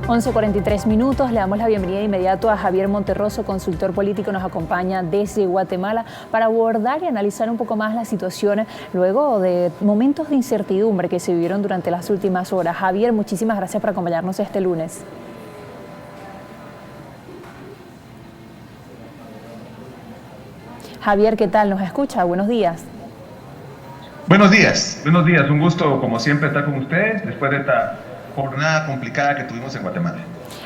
11:43. Le damos la bienvenida de inmediato a Javier Monterroso, consultor político, nos acompaña desde Guatemala para abordar y analizar un poco más la situación luego de momentos de incertidumbre que se vivieron durante las últimas horas. Javier, muchísimas gracias por acompañarnos este lunes. Javier, ¿qué tal? ¿Nos escucha? Buenos días. Buenos días, un gusto como siempre estar con ustedes después de esta jornada complicada que tuvimos en Guatemala.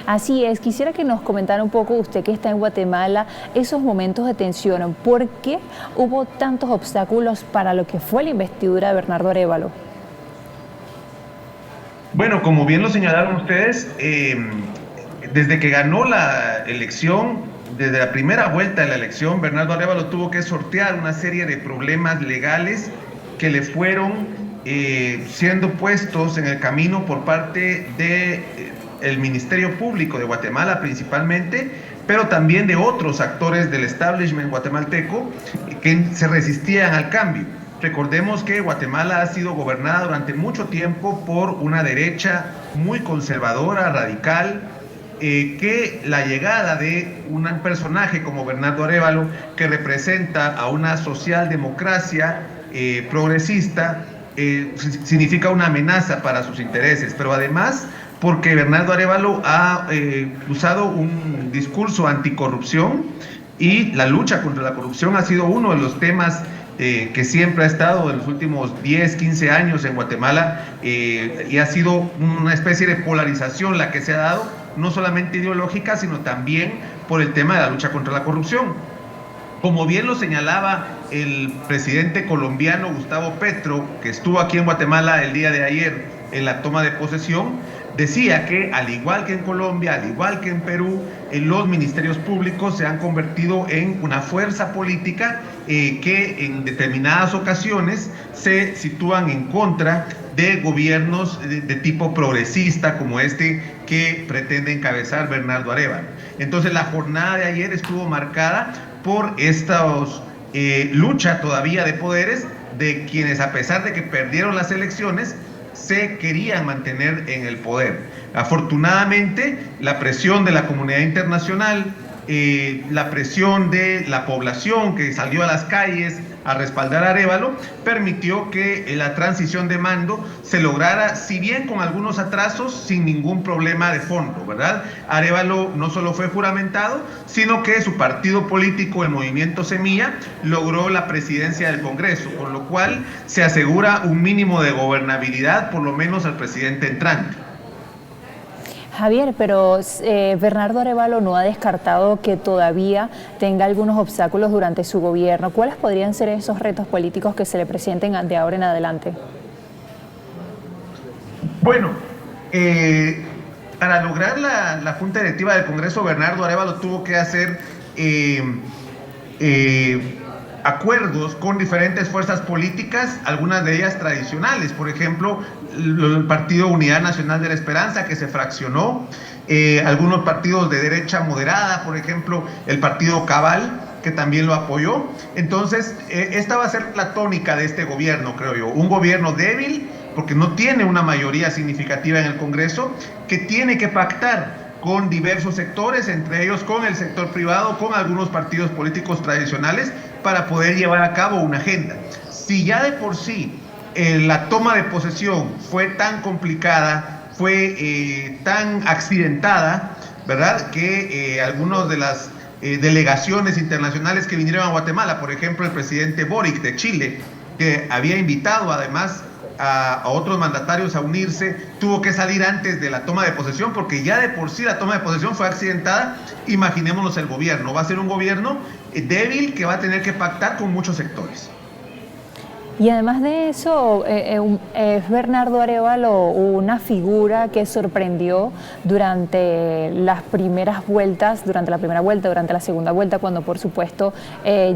Así es, quisiera que nos comentara un poco, usted que está en Guatemala, esos momentos de tensión. ¿Por qué hubo tantos obstáculos para lo que fue la investidura de Bernardo Arévalo? Bueno, como bien lo señalaron ustedes, desde que ganó la elección, desde la primera vuelta de la elección, Bernardo Arévalo tuvo que sortear una serie de problemas legales que le fueron siendo puestos en el camino por parte del Ministerio Público de Guatemala principalmente, pero también de otros actores del establishment guatemalteco que se resistían al cambio. Recordemos que Guatemala ha sido gobernada durante mucho tiempo por una derecha muy conservadora, radical, que la llegada de un personaje como Bernardo Arévalo, que representa a una socialdemocracia progresista, significa una amenaza para sus intereses, pero además porque Bernardo Arévalo ha usado un discurso anticorrupción y la lucha contra la corrupción ha sido uno de los temas que siempre ha estado en los últimos 10, 15 años en Guatemala y ha sido una especie de polarización la que se ha dado, no solamente ideológica, sino también por el tema de la lucha contra la corrupción. Como bien lo señalaba el presidente colombiano Gustavo Petro, que estuvo aquí en Guatemala el día de ayer en la toma de posesión, decía que al igual que en Colombia, al igual que en Perú, los ministerios públicos se han convertido en una fuerza política que en determinadas ocasiones se sitúan en contra de gobiernos de tipo progresista como este que pretende encabezar Bernardo Arévalo. Entonces la jornada de ayer estuvo marcada por esta lucha todavía de poderes de quienes, a pesar de que perdieron las elecciones, se querían mantener en el poder. Afortunadamente, la presión de la comunidad internacional, la presión de la población que salió a las calles a respaldar a Arévalo, permitió que la transición de mando se lograra, si bien con algunos atrasos, sin ningún problema de fondo, ¿verdad? Arévalo no solo fue juramentado, sino que su partido político, el Movimiento Semilla, logró la presidencia del Congreso, con lo cual se asegura un mínimo de gobernabilidad, por lo menos al presidente entrante. Javier, pero Bernardo Arévalo no ha descartado que todavía tenga algunos obstáculos durante su gobierno. ¿Cuáles podrían ser esos retos políticos que se le presenten de ahora en adelante? Bueno, para lograr la Junta Directiva del Congreso, Bernardo Arévalo tuvo que hacer acuerdos con diferentes fuerzas políticas, algunas de ellas tradicionales, por ejemplo, el Partido Unidad Nacional de la Esperanza, que se fraccionó, algunos partidos de derecha moderada, por ejemplo, el Partido Cabal, que también lo apoyó. Entonces, esta va a ser la tónica de este gobierno, creo yo, un gobierno débil, porque no tiene una mayoría significativa en el Congreso, que tiene que pactar con diversos sectores, entre ellos con el sector privado, con algunos partidos políticos tradicionales, para poder llevar a cabo una agenda. Si ya de por sí la toma de posesión fue tan complicada, fue tan accidentada, ¿verdad?, que algunos de las delegaciones internacionales que vinieron a Guatemala, por ejemplo el presidente Boric de Chile, que había invitado además a otros mandatarios a unirse, tuvo que salir antes de la toma de posesión, porque ya de por sí la toma de posesión fue accidentada. Imaginémonos el gobierno, va a ser un gobierno débil que va a tener que pactar con muchos sectores. Y además de eso, es Bernardo Arévalo una figura que sorprendió durante las primeras vueltas, durante la primera vuelta, durante la segunda vuelta, cuando por supuesto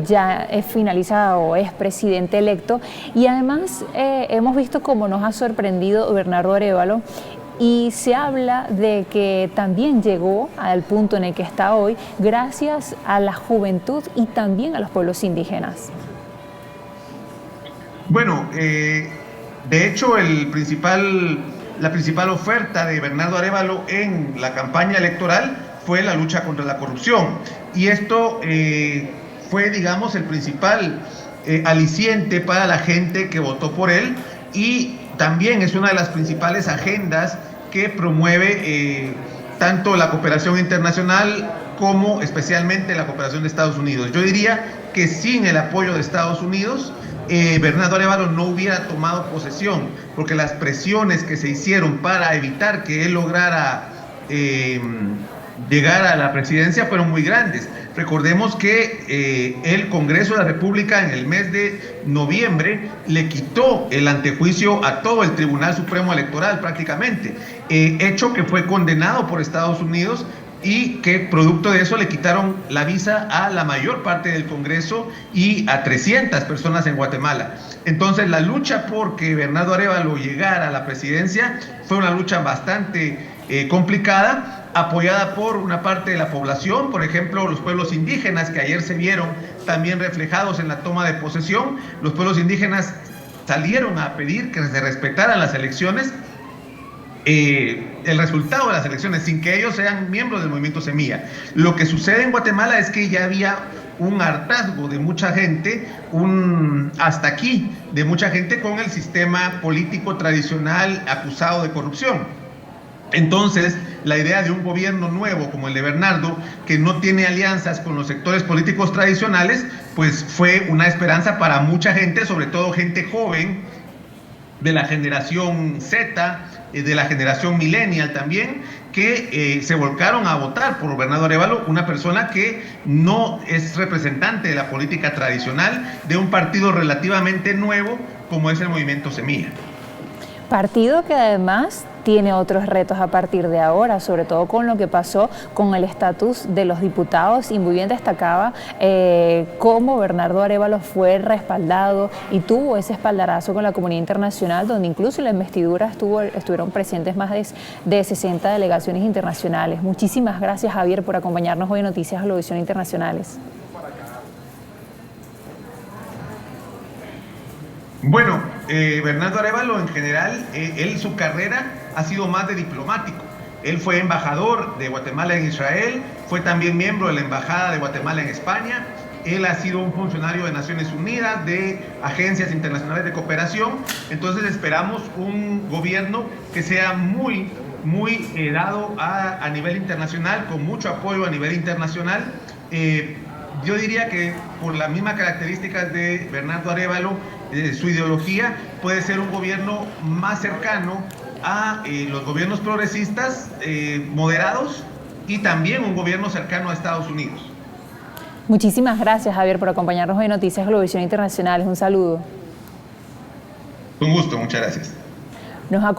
ya es finalizado o es presidente electo. Y además hemos visto cómo nos ha sorprendido Bernardo Arévalo. Y se habla de que también llegó al punto en el que está hoy gracias a la juventud y también a los pueblos indígenas. Bueno, de hecho la principal oferta de Bernardo Arévalo en la campaña electoral fue la lucha contra la corrupción. Y esto fue, digamos, el principal aliciente para la gente que votó por él, y también es una de las principales agendas que promueve tanto la cooperación internacional como especialmente la cooperación de Estados Unidos. Yo diría que sin el apoyo de Estados Unidos, Bernardo Arévalo no hubiera tomado posesión, porque las presiones que se hicieron para evitar que él lograra llegar a la presidencia fueron muy grandes. Recordemos que el Congreso de la República en el mes de noviembre le quitó el antejuicio a todo el Tribunal Supremo Electoral prácticamente, hecho que fue condenado por Estados Unidos, y que producto de eso le quitaron la visa a la mayor parte del Congreso y a 300 personas en Guatemala. Entonces la lucha por que Bernardo Arévalo llegara a la presidencia fue una lucha bastante complicada, apoyada por una parte de la población, por ejemplo los pueblos indígenas, que ayer se vieron también reflejados en la toma de posesión. Los pueblos indígenas salieron a pedir que se respetaran las elecciones, el resultado de las elecciones, sin que ellos sean miembros del movimiento Semilla. Lo que sucede en Guatemala es que ya había un hartazgo de mucha gente, hasta aquí, de mucha gente con el sistema político tradicional acusado de corrupción. Entonces, la idea de un gobierno nuevo como el de Bernardo, que no tiene alianzas con los sectores políticos tradicionales, pues fue una esperanza para mucha gente, sobre todo gente joven, de la generación Z, de la generación millennial también, que se volcaron a votar por Bernardo Arévalo, una persona que no es representante de la política tradicional, de un partido relativamente nuevo como es el Movimiento Semilla. Partido que además tiene otros retos a partir de ahora, sobre todo con lo que pasó con el estatus de los diputados, y muy bien destacaba cómo Bernardo Arévalo fue respaldado y tuvo ese espaldarazo con la comunidad internacional, donde incluso en la investidura estuvieron presentes más de 60 delegaciones internacionales. Muchísimas gracias, Javier, por acompañarnos hoy en Noticias Globovisión Internacionales. Bueno, Bernardo Arévalo en general, su carrera ha sido más de diplomático. Él fue embajador de Guatemala en Israel, fue también miembro de la Embajada de Guatemala en España. Él ha sido un funcionario de Naciones Unidas, de agencias internacionales de cooperación. Entonces esperamos un gobierno que sea muy dado a nivel internacional, con mucho apoyo a nivel internacional. Yo diría que por las mismas características de Bernardo Arévalo, su ideología, puede ser un gobierno más cercano a los gobiernos progresistas moderados, y también un gobierno cercano a Estados Unidos. Muchísimas gracias, Javier, por acompañarnos hoy en Noticias Globovisión Internacionales. Un saludo. Con gusto, muchas gracias.